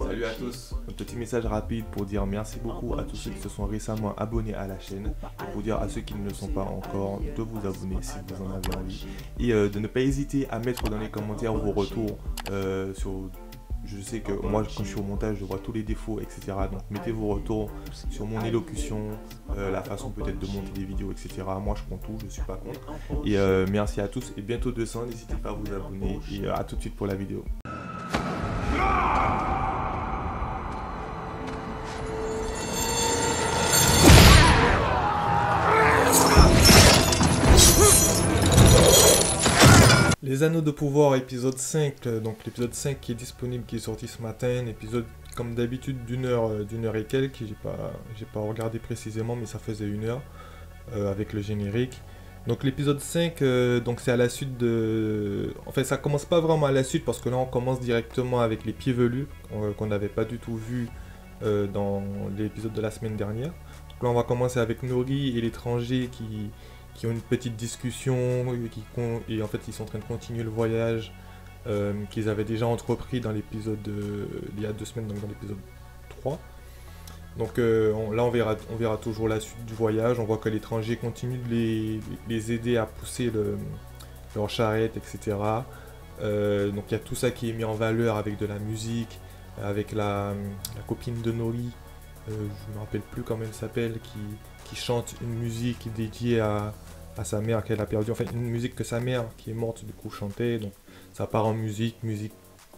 Salut à tous, un petit message rapide pour dire merci beaucoup à tous ceux qui se sont récemment abonnés à la chaîne et pour dire à ceux qui ne le sont pas encore de vous abonner si vous en avez envie et de ne pas hésiter à mettre dans les commentaires vos retours sur... Je sais que moi quand je suis au montage je vois tous les défauts etc. Donc mettez vos retours sur mon élocution, la façon peut-être de monter des vidéos etc. Moi je prends tout, je suis pas contre. Et merci à tous et bientôt 200, n'hésitez pas à vous abonner et à tout de suite pour la vidéo. Les Anneaux de Pouvoir, épisode 5, donc l'épisode 5 qui est disponible, qui est sorti ce matin, épisode comme d'habitude d'une heure et quelques, j'ai pas regardé précisément mais ça faisait une heure avec le générique. Donc l'épisode 5, donc c'est à la suite de... En fait ça commence pas vraiment à la suite parce que là on commence directement avec les pieds velus qu'on n'avait pas du tout vu dans l'épisode de la semaine dernière. Donc là on va commencer avec Nori et l'étranger qui ont une petite discussion et en fait ils sont en train de continuer le voyage qu'ils avaient déjà entrepris dans l'épisode il y a 2 semaines, donc dans l'épisode 3. Donc là on verra toujours la suite du voyage. On voit que l'étranger continue de les aider à pousser leur charrette, etc. Donc il y a tout ça qui est mis en valeur avec de la musique, avec la copine de Nori, je ne me rappelle plus comment elle s'appelle, qui chante une musique dédiée à sa mère qu'elle a perdue, enfin une musique que sa mère qui est morte du coup chantait, donc ça part en musique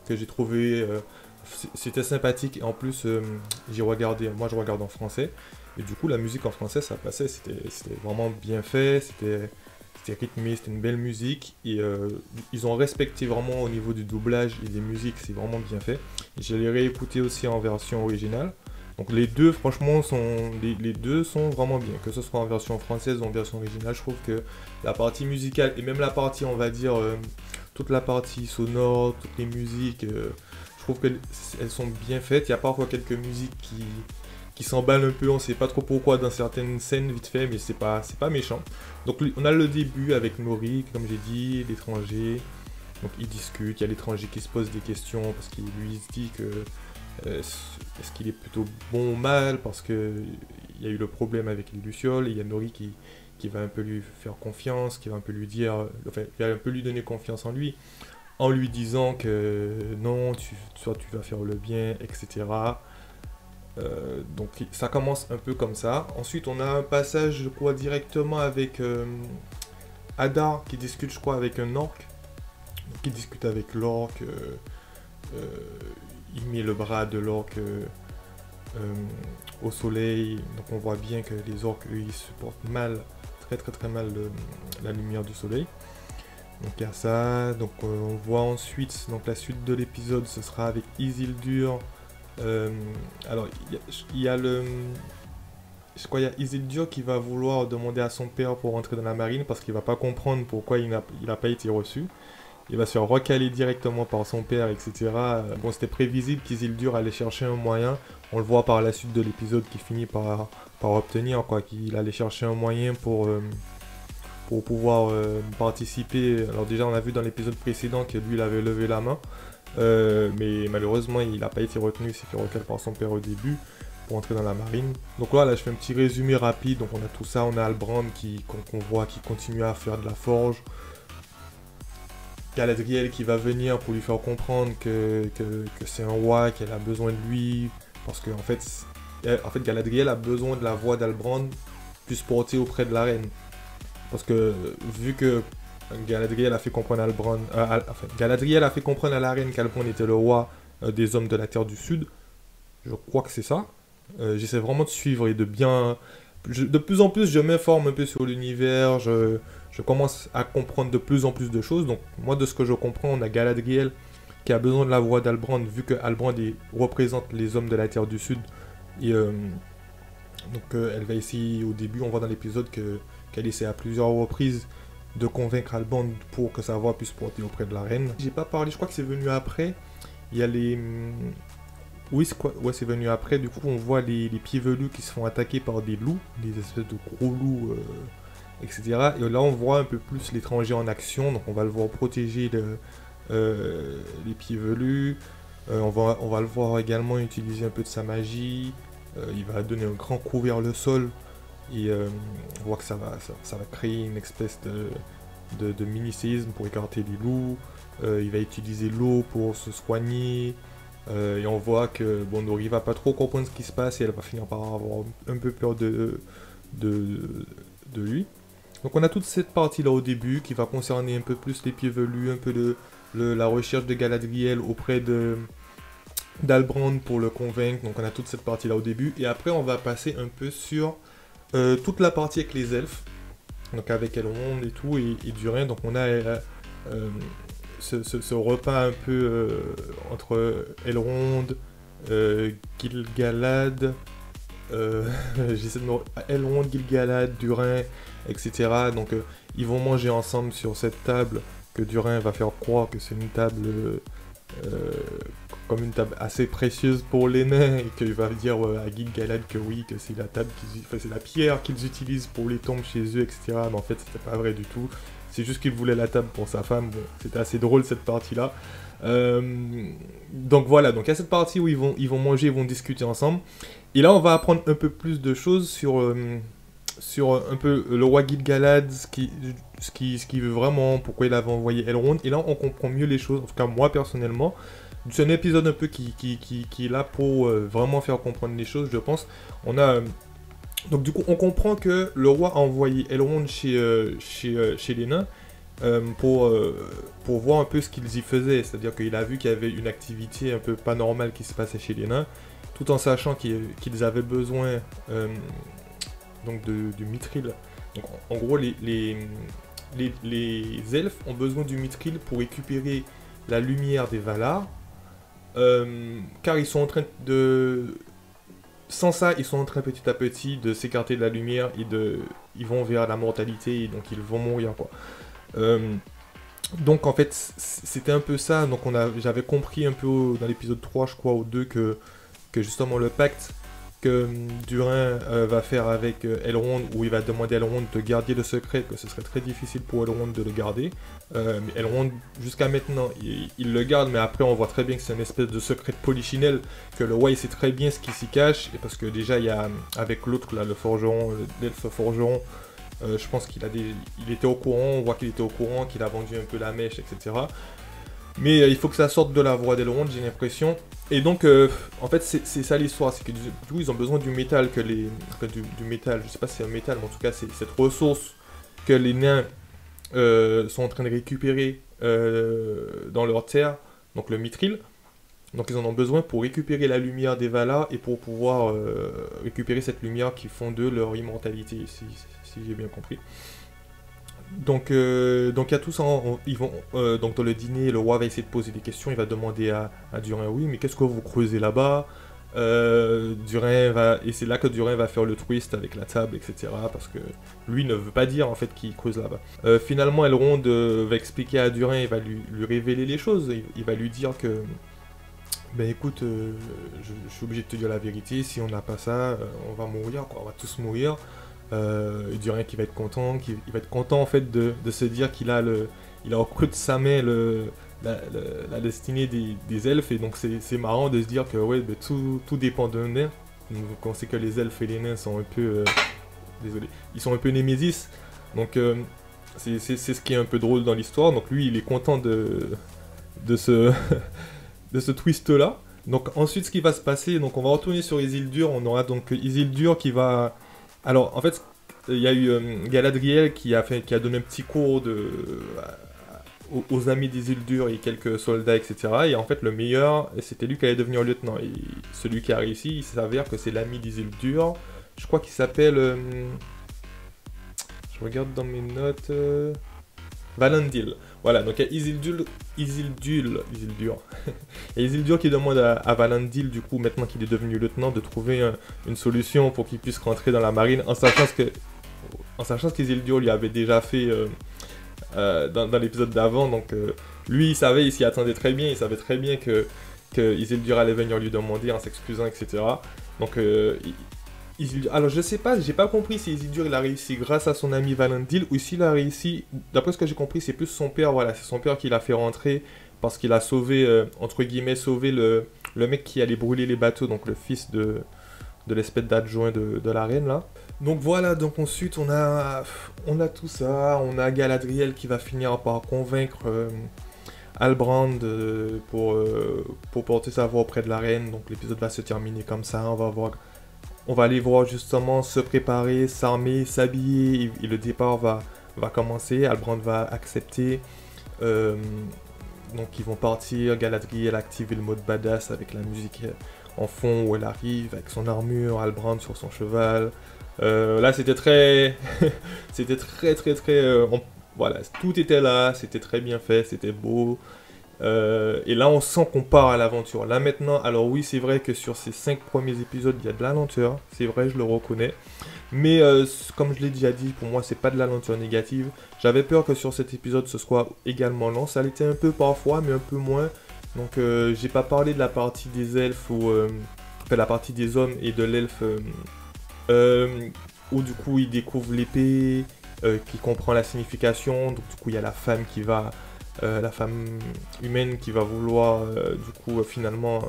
que j'ai trouvé, c'était sympathique et en plus j'ai regardé, moi je regarde en français et du coup la musique en français ça passait, c'était vraiment bien fait, c'était rythmé, c'était une belle musique et ils ont respecté vraiment au niveau du doublage et des musiques, c'est vraiment bien fait. Et je l'ai réécouté aussi en version originale. Donc les deux, franchement, les deux sont vraiment bien. Que ce soit en version française ou en version originale, je trouve que la partie musicale et même la partie, on va dire, toute la partie sonore, toutes les musiques, je trouve qu'elles sont bien faites. Il y a parfois quelques musiques qui s'emballent un peu, on sait pas trop pourquoi dans certaines scènes vite fait, mais c'est pas méchant. Donc on a le début avec Nori, comme j'ai dit, l'étranger. Donc ils discutent, il y a l'étranger qui se pose des questions parce qu'il lui se dit que... est-ce qu'il est plutôt bon ou mal parce qu'il y a eu le problème avec les lucioles et il y a Nori qui va un peu lui faire confiance, qui va un peu lui dire, enfin, qui va un peu lui donner confiance en lui disant que non, soit tu vas faire le bien, etc. Donc ça commence un peu comme ça. Ensuite on a un passage, je crois, directement avec Hadar qui discute, je crois, avec un orc. Donc, il discute avec l'orc. Il met le bras de l'orc au soleil, donc on voit bien que les orques, eux, ils supportent mal, très mal la lumière du soleil. Donc il y a ça, donc on voit ensuite, donc la suite de l'épisode, ce sera avec Isildur. Alors il y a je crois qu'il y a Isildur qui va vouloir demander à son père pour rentrer dans la marine parce qu'il va pas comprendre pourquoi il n'a pas été reçu. Il va se faire recaler directement par son père, etc. Bon, c'était prévisible qu'Isildur allait chercher un moyen. On le voit par la suite de l'épisode qui finit par obtenir, quoi, qu'il allait chercher un moyen pour pouvoir participer. Alors déjà, on a vu dans l'épisode précédent que lui, il avait levé la main. Mais malheureusement, il n'a pas été retenu. Il s'est fait recaler par son père au début pour entrer dans la marine. Donc là, je fais un petit résumé rapide. Donc on a tout ça. On a Halbrand qu'on voit qui continue à faire de la forge. Galadriel qui va venir pour lui faire comprendre que c'est un roi, qu'elle a besoin de lui, parce que en fait Galadriel a besoin de la voix d'Halbrand puisse porter auprès de la reine. Parce que vu que Galadriel a fait comprendre Galadriel a fait comprendre à la reine qu'Halbrand était le roi des hommes de la Terre du Sud, je crois que c'est ça. J'essaie vraiment de suivre et de bien... de plus en plus, je m'informe un peu sur l'univers, je commence à comprendre de plus en plus de choses. Donc moi, de ce que je comprends, on a Galadriel qui a besoin de la voix d'Halbrand, vu que Halbrand représente les hommes de la Terre du Sud. Et donc elle va essayer, au début, on voit dans l'épisode qu'elle essaie à plusieurs reprises de convaincre Halbrand pour que sa voix puisse porter auprès de la reine. J'ai pas parlé, je crois que c'est venu après. Il y a les... Oui, c'est venu après. Du coup, on voit les pieds velus qui se font attaquer par des loups, des espèces de gros loups, etc. Et là, on voit un peu plus l'étranger en action. Donc, on va le voir protéger les pieds velus. On va le voir également utiliser un peu de sa magie. Il va donner un grand coup vers le sol. Et on voit que ça va créer une espèce de mini-séisme pour écarter les loups. Il va utiliser l'eau pour se soigner. Et on voit que Nori va pas trop comprendre ce qui se passe et elle va finir par avoir un peu peur de lui. Donc on a toute cette partie-là au début qui va concerner un peu plus les pieds velus, un peu la recherche de Galadriel auprès d'Albrand pour le convaincre. Donc on a toute cette partie-là au début. Et après on va passer un peu sur toute la partie avec les elfes. Donc avec Elrond et tout, et Durin. Donc on a ce repas un peu entre Elrond, Gil-galad, Elrond, Gil-galad, Durin, etc. Donc ils vont manger ensemble sur cette table que Durin va faire croire que c'est une table comme une table assez précieuse pour les nains et qu'il va dire à Gil-galad que oui, que c'est la table c'est la pierre qu'ils utilisent pour les tombes chez eux, etc. Mais en fait c'était pas vrai du tout. C'est juste qu'il voulait la table pour sa femme. Bon, c'était assez drôle cette partie-là. Donc voilà, donc il y a cette partie où ils vont manger, ils vont discuter ensemble. Et là, on va apprendre un peu plus de choses sur un peu le roi Gil-galad, ce qu'il veut vraiment, pourquoi il avait envoyé Elrond. Et là, on comprend mieux les choses. En tout cas, moi personnellement, c'est un épisode un peu qui est là pour vraiment faire comprendre les choses, je pense. Donc du coup, on comprend que le roi a envoyé Elrond chez les nains pour voir un peu ce qu'ils y faisaient. C'est-à-dire qu'il a vu qu'il y avait une activité un peu pas normale qui se passait chez les nains, tout en sachant qu'ils avaient besoin donc du mithril. Donc en gros, les elfes ont besoin du mithril pour récupérer la lumière des Valar, car ils sont en train de... Sans ça, ils sont en train petit à petit de s'écarter de la lumière et ils vont vers la mortalité et donc ils vont mourir, quoi. Donc en fait, c'était un peu ça. Donc j'avais compris un peu dans l'épisode 3, je crois, ou 2, que justement le pacte que Durin va faire avec Elrond, où il va demander à Elrond de garder le secret, que ce serait très difficile pour Elrond de le garder. Mais Elrond, jusqu'à maintenant, il le garde, mais après on voit très bien que c'est une espèce de secret de polichinelle, que le roi il sait très bien ce qui s'y cache, et parce que déjà il y a, avec l'autre là, le forgeron, l'elfe forgeron, je pense qu'il était au courant, on voit qu'il était au courant, qu'il a vendu un peu la mèche, etc. Mais il faut que ça sorte de la voix d'Elrond, j'ai l'impression. Et donc, en fait, c'est ça l'histoire, c'est que du coup, ils ont besoin du métal du métal, je sais pas si c'est un métal, mais en tout cas, c'est cette ressource que les nains sont en train de récupérer dans leur terre, donc le mithril. Donc ils en ont besoin pour récupérer la lumière des Valar et pour pouvoir récupérer cette lumière qui font d'eux leur immortalité, si j'ai bien compris. Donc il y a tout ça, ils vont donc dans le dîner, le roi va essayer de poser des questions, il va demander à Durin, oui, mais qu'est-ce que vous creusez là-bas? Et c'est là que Durin va faire le twist avec la table, etc. Parce que lui ne veut pas dire en fait qu'il creuse là-bas. Finalement, Elrond va expliquer à Durin, il va lui révéler les choses, il va lui dire que ben écoute, je suis obligé de te dire la vérité, si on n'a pas ça, on va mourir, quoi, on va tous mourir. Durin qui va être content, il va être content en fait de se dire qu'il a au creux de sa main la destinée des elfes, et donc c'est marrant de se dire que ouais, ben, tout dépend d'un nain. Donc on sait que les elfes et les nains sont un peu désolé, ils sont un peu némésis, donc c'est ce qui est un peu drôle dans l'histoire. Donc lui il est content de ce de ce twist là. Donc ensuite ce qui va se passer, donc on va retourner sur Isildur, on aura donc Isildur qui va... Alors, en fait, il y a eu Galadriel qui a donné un petit cours aux amis d'Isildur et quelques soldats, etc. Et en fait, le meilleur, c'était lui qui allait devenir lieutenant. Et celui qui a réussi, il s'avère que c'est l'ami d'Isildur. Je crois qu'il s'appelle... je regarde dans mes notes... Valandil. Voilà, donc il y a Isildur. Il y a Isildur qui demande à Valandil, du coup, maintenant qu'il est devenu lieutenant, de trouver une solution pour qu'il puisse rentrer dans la marine, en sachant qu'Isildur lui avait déjà fait dans l'épisode d'avant. Donc lui, il s'y attendait très bien, il savait très bien que Isildur allait venir lui demander en s'excusant, etc. Donc alors je sais pas, j'ai pas compris si Isildur il a réussi grâce à son ami Valandil ou s'il a réussi, d'après ce que j'ai compris, c'est plus son père, voilà, c'est son père qui l'a fait rentrer parce qu'il a sauvé, entre guillemets, sauvé le mec qui allait brûler les bateaux, donc le fils de l'espèce d'adjoint de la reine là. Donc voilà, donc ensuite on a tout ça, on a Galadriel qui va finir par convaincre Halbrand pour porter sa voix auprès de la reine. Donc l'épisode va se terminer comme ça, on va aller voir justement se préparer, s'armer, s'habiller, et le départ va commencer, Halbrand va accepter. Donc ils vont partir, Galadriel activer le mode badass avec la musique en fond où elle arrive, avec son armure, Halbrand sur son cheval. Là c'était très... c'était très... Voilà, tout était là, c'était très bien fait, c'était beau. Et là on sent qu'on part à l'aventure. Là maintenant, alors oui c'est vrai que sur ces 5 premiers épisodes il y a de la lenteur, c'est vrai, je le reconnais. Mais comme je l'ai déjà dit, pour moi c'est pas de la lenteur négative. J'avais peur que sur cet épisode ce soit également lent, ça l'était un peu parfois mais un peu moins. Donc j'ai pas parlé de la partie des elfes ou enfin, la partie des hommes et de l'elfe où du coup il découvre l'épée, qui comprend la signification. Donc du coup il y a la femme qui va, la femme humaine qui va vouloir du coup finalement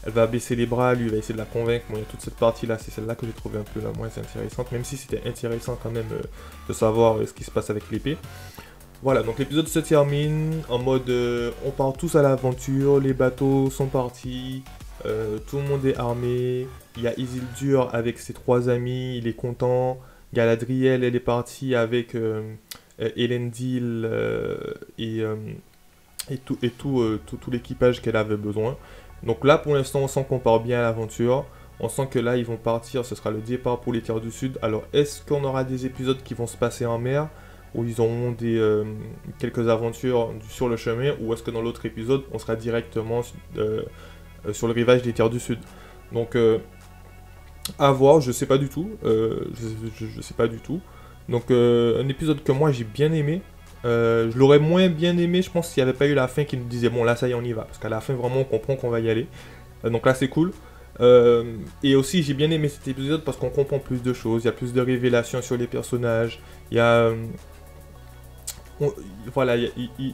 elle va baisser les bras, lui il va essayer de la convaincre. Bon, il y a toute cette partie là, c'est celle-là que j'ai trouvé un peu la moins intéressante, même si c'était intéressant quand même de savoir ce qui se passe avec l'épée. Voilà, donc l'épisode se termine en mode on part tous à l'aventure, les bateaux sont partis, tout le monde est armé, il y a Isildur avec ses 3 amis, il est content, Galadriel elle est partie avec Elendil et tout l'équipage qu'elle avait besoin. Donc là pour l'instant on sent qu'on part bien à l'aventure, on sent que là ils vont partir, ce sera le départ pour les terres du sud. Alors est-ce qu'on aura des épisodes qui vont se passer en mer, où ils auront quelques aventures sur le chemin, ou est-ce que dans l'autre épisode on sera directement sur le rivage des terres du sud. Donc à voir, je sais pas du tout, je sais pas du tout. Donc un épisode que moi j'ai bien aimé. Je l'aurais moins bien aimé, je pense, s'il n'y avait pas eu la fin qui nous disait bon là ça y est on y va, parce qu'à la fin vraiment on comprend qu'on va y aller. Donc là c'est cool. Et aussi j'ai bien aimé cet épisode parce qu'on comprend plus de choses, il y a plus de révélations sur les personnages, il y a voilà, il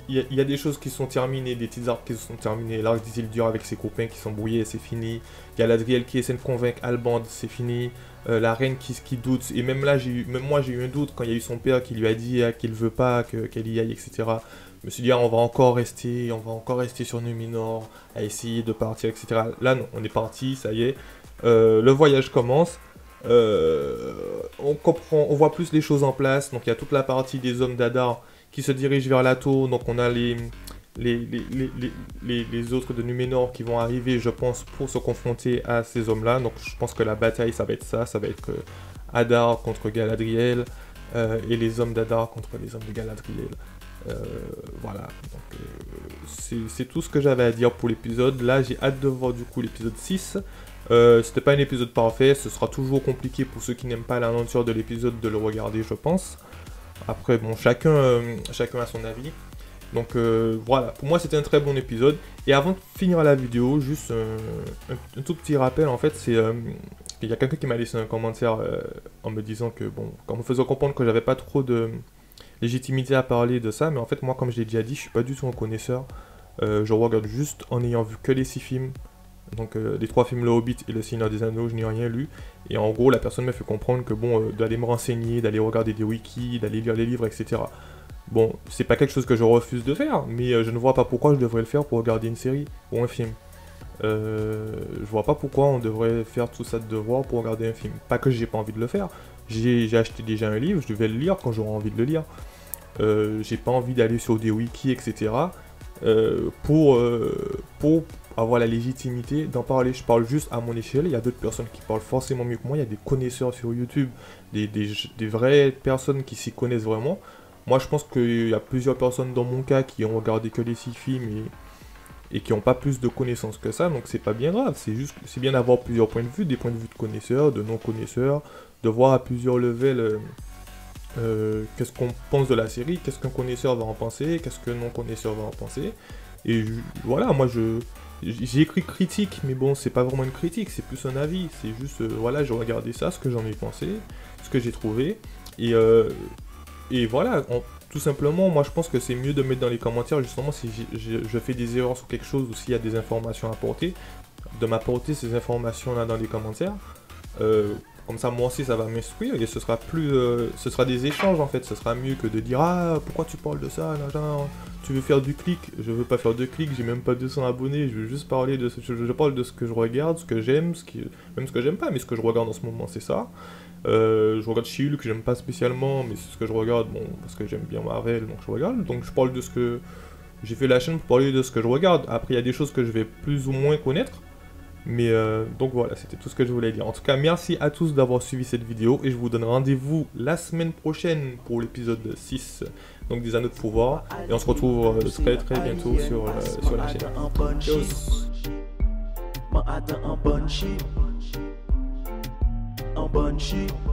y a des choses qui sont terminées, des petits arcs qui sont terminés. L'arc d'Isildur avec ses copains qui sont brouillés, c'est fini. Il y a Galadriel qui essaie de convaincre Halbrand, c'est fini. La reine qui doute, et même là, même moi j'ai eu un doute quand il y a eu son père qui lui a dit qu'il veut pas qu'elle y aille, etc. Je me suis dit, on va encore rester sur Numénor, à essayer de partir, etc. Là non, on est parti, ça y est. Le voyage commence. On comprend, on voit plus les choses en place. Donc il y a toute la partie des hommes d'Adar qui se dirigent vers la tour. Donc on a les autres de Numénor qui vont arriver, je pense, pour se confronter à ces hommes-là. Donc je pense que la bataille, ça va être ça. Ça va être Adar contre Galadriel et les hommes d'Adar contre les hommes de Galadriel. Voilà. C'est tout ce que j'avais à dire pour l'épisode. Là, j'ai hâte de voir du coup l'épisode 6. C'était pas un épisode parfait. Ce sera toujours compliqué pour ceux qui n'aiment pas l'aventure de l'épisode de le regarder, je pense. Après, bon, chacun a son avis. Donc voilà, pour moi c'était un très bon épisode. Et avant de finir la vidéo, juste un tout petit rappel, en fait, c'est il y a quelqu'un qui m'a laissé un commentaire en me disant que, bon, en me faisant comprendre que j'avais pas trop de légitimité à parler de ça, mais en fait moi, comme je l'ai déjà dit, je suis pas du tout un connaisseur. Je regarde juste en ayant vu que les 6 films. Donc les 3 films Le Hobbit et Le Seigneur des Anneaux, je n'ai rien lu. Et en gros, la personne m'a fait comprendre que bon, d'aller me renseigner, d'aller regarder des wikis, d'aller lire les livres, etc. Bon, c'est pas quelque chose que je refuse de faire, mais je ne vois pas pourquoi je devrais le faire pour regarder une série ou un film. Je vois pas pourquoi on devrait faire tout ça de devoir pour regarder un film. Pas que j'ai pas envie de le faire. J'ai acheté déjà un livre, je vais le lire quand j'aurai envie de le lire. J'ai pas envie d'aller sur des wikis, etc. Pour avoir la légitimité d'en parler. Je parle juste à mon échelle, il y a d'autres personnes qui parlent forcément mieux que moi, il y a des connaisseurs sur YouTube, des vraies personnes qui s'y connaissent vraiment. Moi je pense qu'il y a plusieurs personnes dans mon cas qui ont regardé que les 6 films et qui n'ont pas plus de connaissances que ça, donc c'est pas bien grave, c'est bien d'avoir plusieurs points de vue, des points de vue de connaisseurs, de non-connaisseurs, de voir à plusieurs levels qu'est-ce qu'on pense de la série, qu'est-ce qu'un connaisseur va en penser, qu'est-ce qu'un non-connaisseur va en penser. Et voilà, moi j'ai écrit critique, mais bon, c'est pas vraiment une critique, c'est plus un avis. C'est juste, voilà, j'ai regardé ça, ce que j'en ai pensé, ce que j'ai trouvé. Et voilà, tout simplement, moi je pense que c'est mieux de mettre dans les commentaires justement si je fais des erreurs sur quelque chose ou s'il y a des informations à apporter, de m'apporter ces informations là dans les commentaires. Comme ça moi aussi ça va m'instruire et ce sera des échanges en fait, ce sera mieux que de dire ah pourquoi tu parles de ça, tu veux faire du clic, je veux pas faire de clic, j'ai même pas 200 abonnés, je veux juste parler de je parle de ce que je regarde, ce que j'aime, même ce que j'aime pas, mais ce que je regarde en ce moment c'est ça. Je regarde She-Hulk que j'aime pas spécialement, mais c'est ce que je regarde, bon, parce que j'aime bien Marvel, donc je regarde. Donc je parle de ce que... J'ai fait la chaîne pour parler de ce que je regarde. Après, il y a des choses que je vais plus ou moins connaître. Mais donc voilà, c'était tout ce que je voulais dire. En tout cas, merci à tous d'avoir suivi cette vidéo. Et je vous donne rendez-vous la semaine prochaine pour l'épisode 6, donc des Anneaux de Pouvoir. Et on se retrouve très très bientôt sur la chaîne. Ciao.